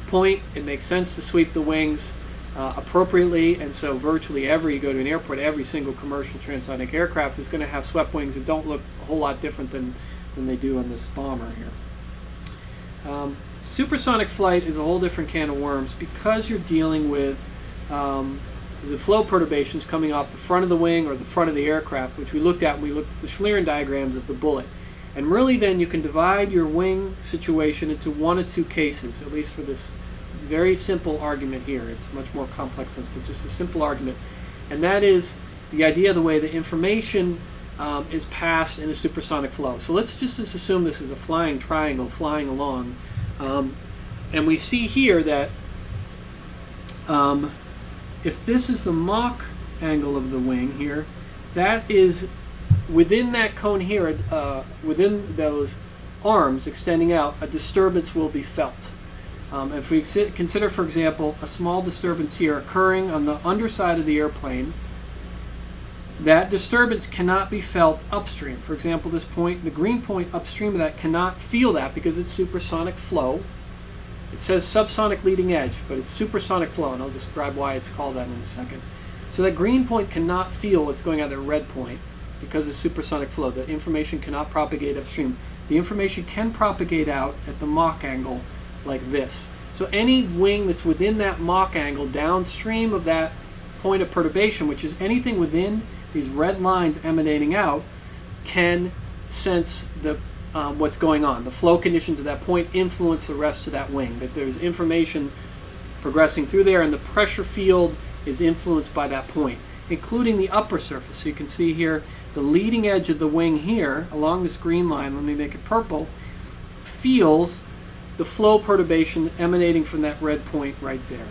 point, it makes sense to sweep the wings appropriately, and so virtually you go to an airport, every single commercial transonic aircraft is going to have swept wings that don't look a whole lot different than they do on this bomber here. Supersonic flight is a whole different can of worms because you're dealing with the flow perturbations coming off the front of the wing or the front of the aircraft, which we looked at when we looked at the Schlieren diagrams of the bullet. And really then you can divide your wing situation into one of two cases, at least for this very simple argument here. It's much more complex than this, but just a simple argument. And that is the idea of the way the information is passed in a supersonic flow. So let's just assume this is a flying triangle flying along. And we see here that if this is the Mach angle of the wing here, that is within that cone here, within those arms extending out, a disturbance will be felt. If we consider, for example, a small disturbance here occurring on the underside of the airplane, that disturbance cannot be felt upstream. For example, this point, the green point upstream of that, cannot feel that because it's supersonic flow. It says subsonic leading edge, but it's supersonic flow, and I'll describe why it's called that in a second. So that green point cannot feel what's going on at the red point because it's supersonic flow. The information cannot propagate upstream. The information can propagate out at the Mach angle like this. So any wing that's within that Mach angle downstream of that point of perturbation, which is anything within these red lines emanating out, can sense the what's going on. The flow conditions of that point influence the rest of that wing, that there's information progressing through there, and the pressure field is influenced by that point, including the upper surface. So you can see here the leading edge of the wing here along this green line, let me make it purple, feels the flow perturbation emanating from that red point right there.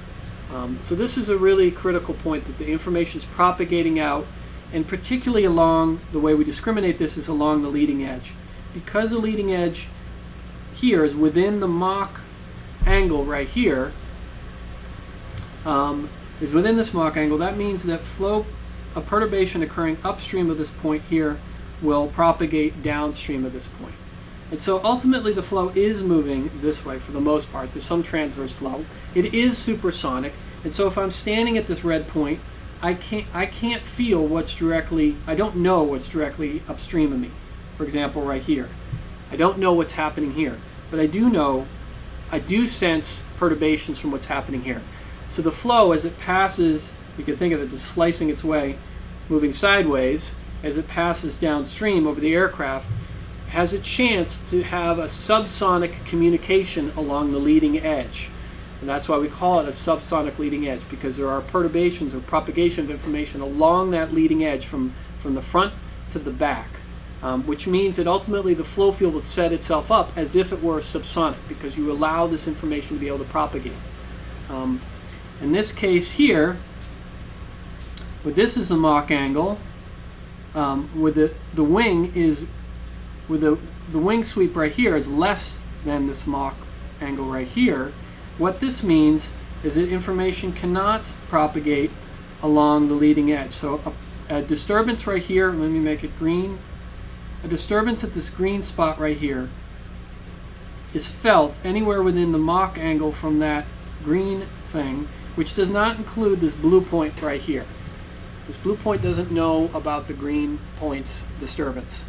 So this is a really critical point, that the information is propagating out, and particularly along, the way we discriminate this is along the leading edge. Because the leading edge here is within the Mach angle right here, is within this Mach angle, that means that a perturbation occurring upstream of this point here will propagate downstream of this point. And so ultimately the flow is moving this way for the most part. There's some transverse flow. It is supersonic, and so if I'm standing at this red point, I can't feel what's directly, I don't know what's directly upstream of me. for example, right here. I don't know what's happening here, but I do sense perturbations from what's happening here. So the flow, as it passes, you can think of it as slicing its way, moving sideways, as it passes downstream over the aircraft, has a chance to have a subsonic communication along the leading edge. And that's why we call it a subsonic leading edge, because there are perturbations or propagation of information along that leading edge from the front to the back, which means that ultimately the flow field will set itself up as if it were subsonic, because you allow this information to be able to propagate. In this case here, where this is a Mach angle, where the wing is, where the wing sweep right here is less than this Mach angle right here, what this means is that information cannot propagate along the leading edge. So a disturbance right here, let me make it green, a disturbance at this green spot right here is felt anywhere within the Mach angle from that green thing, which does not include this blue point right here. This blue point doesn't know about the green point's disturbance.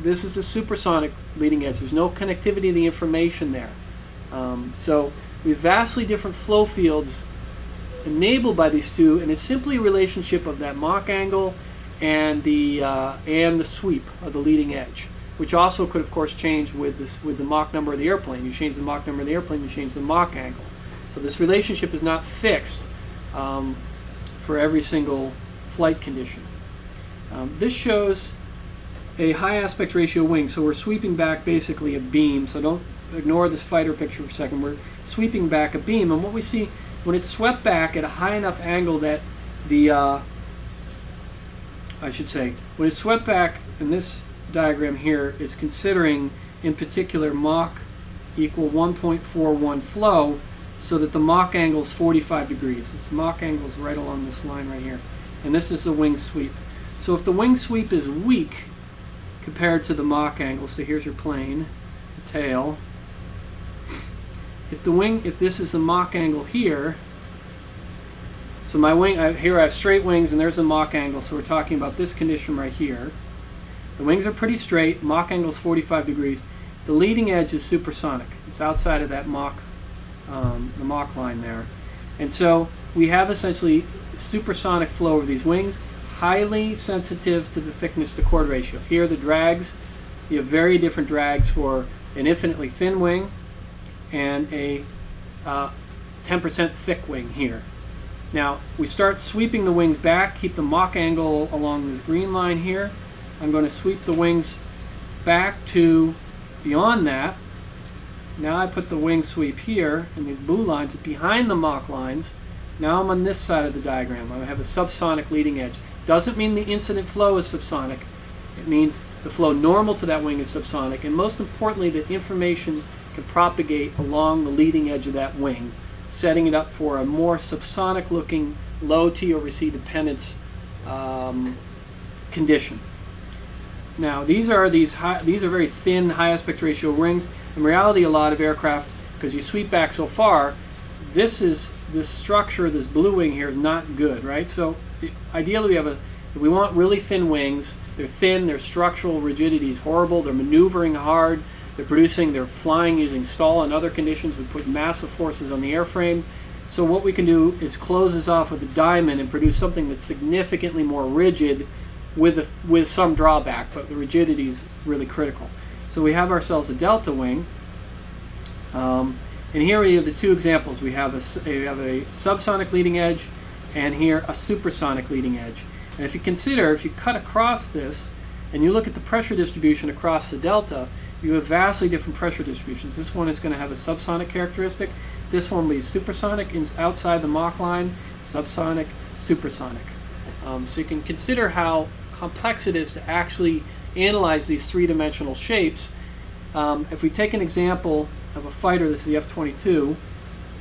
This is a supersonic leading edge. There's no connectivity of the information there. So we have vastly different flow fields enabled by these two, and it's simply a relationship of that Mach angle and the sweep of the leading edge, which also could, of course, change with the Mach number of the airplane. You change the Mach number of the airplane, you change the Mach angle. So this relationship is not fixed for every single flight condition. This shows a high aspect ratio wing, so we're sweeping back basically a beam. So don't ignore this fighter picture for a second. We're sweeping back a beam, and what we see when it's swept back at a high enough angle that when it's swept back in this diagram here is considering in particular Mach equal 1.41 flow, so that the Mach angle is 45 degrees. This Mach angle is right along this line right here, and this is the wing sweep. So if the wing sweep is weak compared to the Mach angle, so here's your plane, the tail. If this is the Mach angle here, so my wing, here I have straight wings and there's a Mach angle, so we're talking about this condition right here. The wings are pretty straight, Mach angle is 45 degrees. The leading edge is supersonic. It's outside of that Mach, the Mach line there. And so we have essentially supersonic flow over these wings, highly sensitive to the thickness to chord ratio. Here the drags, you have very different drags for an infinitely thin wing and a 10% thick wing here. Now we start sweeping the wings back, keep the Mach angle along this green line here. I'm going to sweep the wings back to beyond that. Now I put the wing sweep here, and these blue lines behind the Mach lines. Now I'm on this side of the diagram. I have a subsonic leading edge. Doesn't mean the incident flow is subsonic. It means the flow normal to that wing is subsonic, and most importantly, that information can propagate along the leading edge of that wing, setting it up for a more subsonic looking low T over C dependence condition. Now these are very thin high aspect ratio rings. In reality, a lot of aircraft, because you sweep back so far, this structure, this blue wing here is not good, right? So ideally if we want really thin wings, they're thin, their structural rigidity is horrible, they're maneuvering hard, they're flying using stall and other conditions. We put massive forces on the airframe. So what we can do is close this off with a diamond and produce something that's significantly more rigid with some drawback, but the rigidity is really critical. So we have ourselves a delta wing, and here we have the two examples. We have a subsonic leading edge, and here a supersonic leading edge. And if you cut across this, and you look at the pressure distribution across the delta, you have vastly different pressure distributions. This one is going to have a subsonic characteristic. This one will be supersonic outside the Mach line, subsonic, supersonic. So you can consider how complex it is to actually analyze these three-dimensional shapes. If we take an example of a fighter, this is the F-22,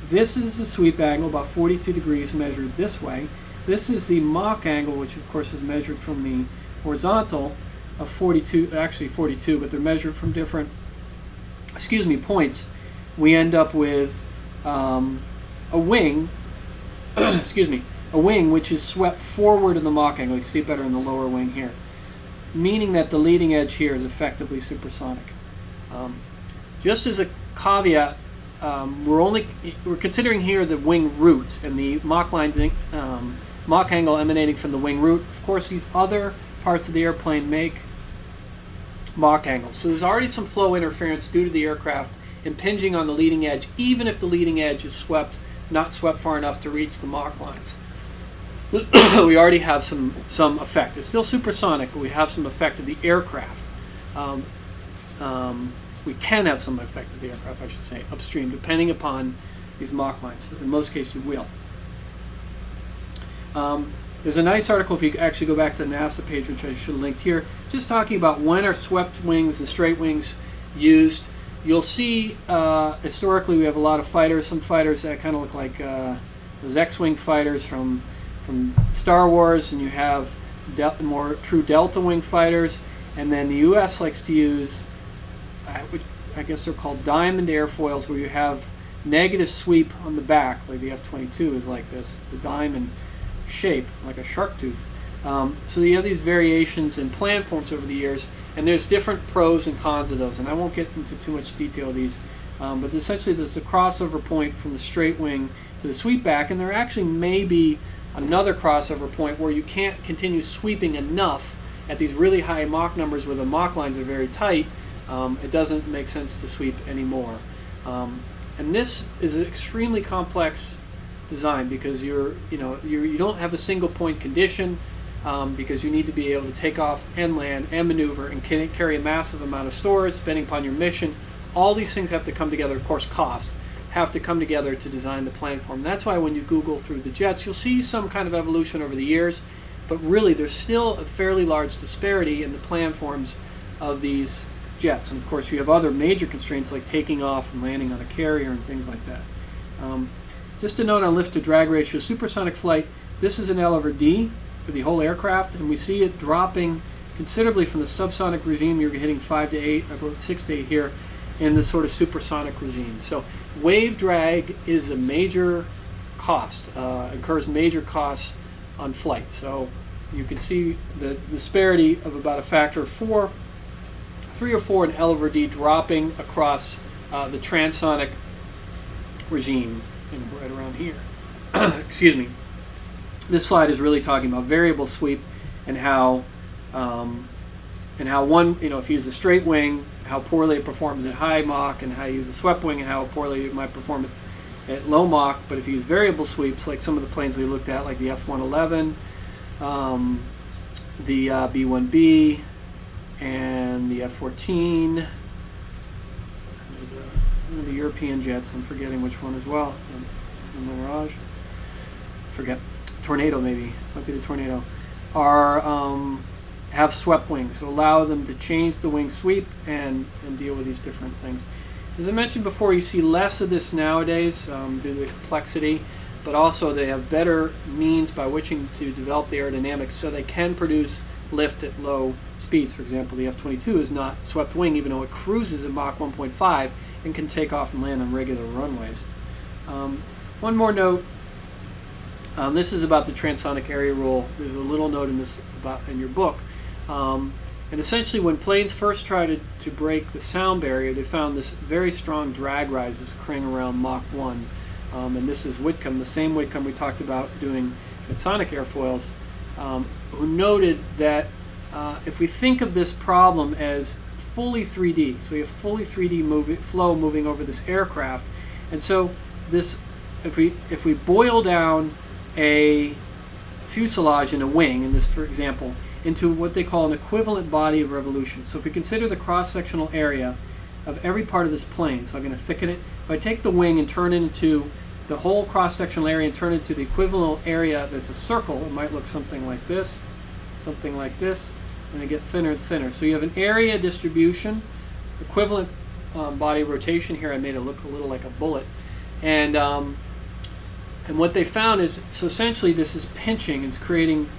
this is the sweep angle, about 42 degrees measured this way. This is the Mach angle, which of course is measured from the horizontal, of 42, actually 42, but they're measured from different, points. We end up with a wing, a wing which is swept forward in the Mach angle. You can see it better in the lower wing here. meaning that the leading edge here is effectively supersonic. Just as a caveat, we're considering here the wing root and the Mach lines, Mach angle emanating from the wing root. Of course, these other parts of the airplane make Mach angles. So there's already some flow interference due to the aircraft impinging on the leading edge, even if the leading edge is not swept far enough to reach the Mach lines. We already have some effect. It's still supersonic, but we have some effect of the aircraft. We can have some effect of the aircraft, I should say, upstream, depending upon these Mach lines. In most cases, you will. There's a nice article, if you actually go back to the NASA page, which I should have linked here, just talking about when are swept wings and straight wings used. You'll see, historically, we have a lot of fighters, some fighters that kind of look like those X-wing fighters from Star Wars, and you have more true delta wing fighters, and then the U.S. likes to use, I guess they're called diamond airfoils, where you have negative sweep on the back, like the F-22 is like this. It's a diamond shape, like a shark tooth. So you have these variations in plan forms over the years, and there's different pros and cons of those, and I won't get into too much detail of these, but essentially there's a crossover point from the straight wing to the sweep back, and there actually may be another crossover point where you can't continue sweeping enough at these really high Mach numbers where the Mach lines are very tight. It doesn't make sense to sweep anymore. And this is an extremely complex design because you don't have a single point condition, because you need to be able to take off and land and maneuver and carry a massive amount of stores depending upon your mission. All these things have to come together, of course cost, have to come together to design the platform. That's why when you Google through the jets, you'll see some kind of evolution over the years, but really there's still a fairly large disparity in the platforms of these jets. And of course you have other major constraints like taking off and landing on a carrier and things like that. Just a note on lift to drag ratio, supersonic flight, this is an L over D for the whole aircraft, and we see it dropping considerably from the subsonic regime. You're hitting 5 to 8, I wrote 6 to 8 here, in the sort of supersonic regime. So wave drag is a major cost, incurs major costs on flight. So you can see the disparity of about a factor of 3 or 4 in L over D dropping across the transonic regime, and right around here. Excuse me. This slide is really talking about variable sweep and how one, if you use a straight wing, how poorly it performs at high Mach, and how you use a swept wing and how poorly it might perform at low Mach. But if you use variable sweeps, like some of the planes we looked at, like the F-111, the B-1B, and the F-14, there's one of the European jets, I'm forgetting which one as well, the Mirage, forget, Tornado maybe, might be the Tornado, have swept wings, so allow them to change the wing sweep and deal with these different things. As I mentioned before, you see less of this nowadays due to the complexity, but also they have better means by which to develop the aerodynamics so they can produce lift at low speeds. For example, the F-22 is not swept wing, even though it cruises at Mach 1.5 and can take off and land on regular runways. One more note. This is about the transonic area rule. There's a little note in this in your book. And essentially, when planes first tried to break the sound barrier, they found this very strong drag rise was occurring around Mach 1. And this is Whitcomb, the same Whitcomb we talked about doing Sonic Airfoils, who noted that if we think of this problem as fully 3D, so we have fully 3D flow moving over this aircraft, and so this, if we boil down a fuselage and a wing, in this, for example, into what they call an equivalent body of revolution. So if we consider the cross-sectional area of every part of this plane, so I'm going to thicken it. If I take the wing and turn it into the whole cross-sectional area and turn it into the equivalent area that's a circle, it might look something like this, and they get thinner and thinner. So you have an area distribution, equivalent body rotation here. I made it look a little like a bullet. And what they found is, so essentially this is pinching, it's creating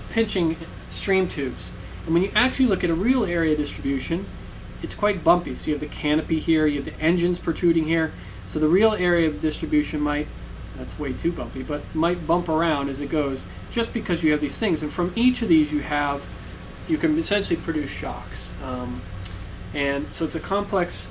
pinching stream tubes. And when you actually look at a real area distribution, it's quite bumpy. So you have the canopy here, you have the engines protruding here. So the real area of distribution might, that's way too bumpy, but might bump around as it goes just because you have these things. And from each of these you have you can essentially produce shocks. And so it's a complex.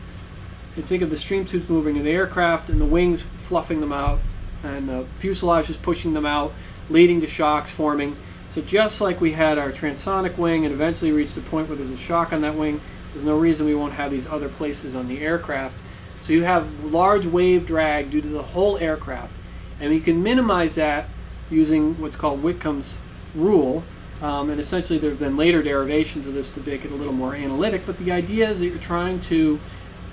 You think of the stream tubes moving in the aircraft and the wings fluffing them out, and the fuselage is pushing them out, leading to shocks forming. So just like we had our transonic wing and eventually reached the point where there's a shock on that wing, there's no reason we won't have these other places on the aircraft. So you have large wave drag due to the whole aircraft. And you can minimize that using what's called Whitcomb's rule. And essentially there have been later derivations of this to make it a little more analytic. But the idea is that you're trying to,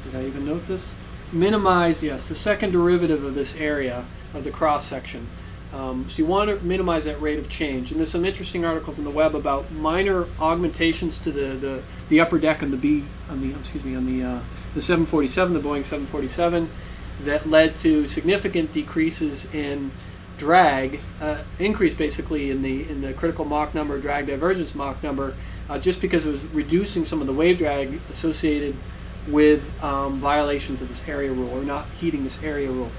did I even note this? Minimize, yes, the second derivative of this area of the cross section. So you want to minimize that rate of change. And there's some interesting articles on the web about minor augmentations to the upper deck on the 747, the Boeing 747, that led to significant decreases in drag, increase basically in the critical Mach number, drag divergence Mach number, just because it was reducing some of the wave drag associated with violations of this area rule, or not heeding this area rule.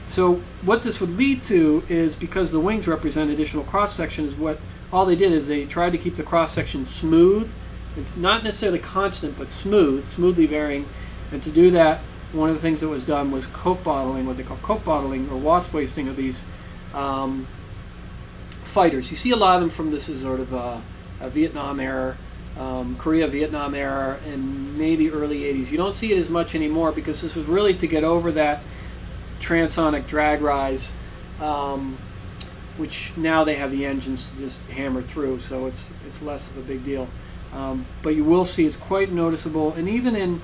So what this would lead to is, because the wings represent additional cross-section, is what all they did is they tried to keep the cross-section smooth. It's not necessarily constant, but smoothly varying. And to do that, one of the things that was done was coke bottling, what they call coke bottling or wasp wasting of these fighters. You see a lot of them from, this is sort of a Vietnam era, Korea-Vietnam era, and maybe early 80s. You don't see it as much anymore because this was really to get over that transonic drag rise, which now they have the engines to just hammer through, so it's less of a big deal. But you will see it's quite noticeable, and even in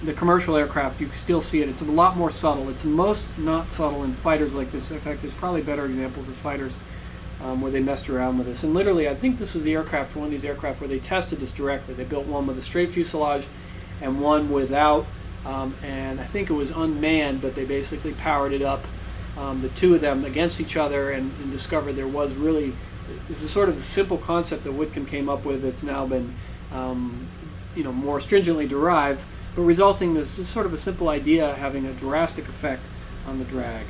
the commercial aircraft you still see it. It's a lot more subtle. It's most not subtle in fighters like this. In fact, there's probably better examples of fighters where they messed around with this. And literally, I think this was the aircraft, one of these aircraft, where they tested this directly. They built one with a straight fuselage and one without. And I think it was unmanned, but they basically powered it up, the two of them against each other, and discovered there was really, this is sort of a simple concept that Whitcomb came up with that's now been more stringently derived, but resulting in this just sort of a simple idea having a drastic effect on the drag.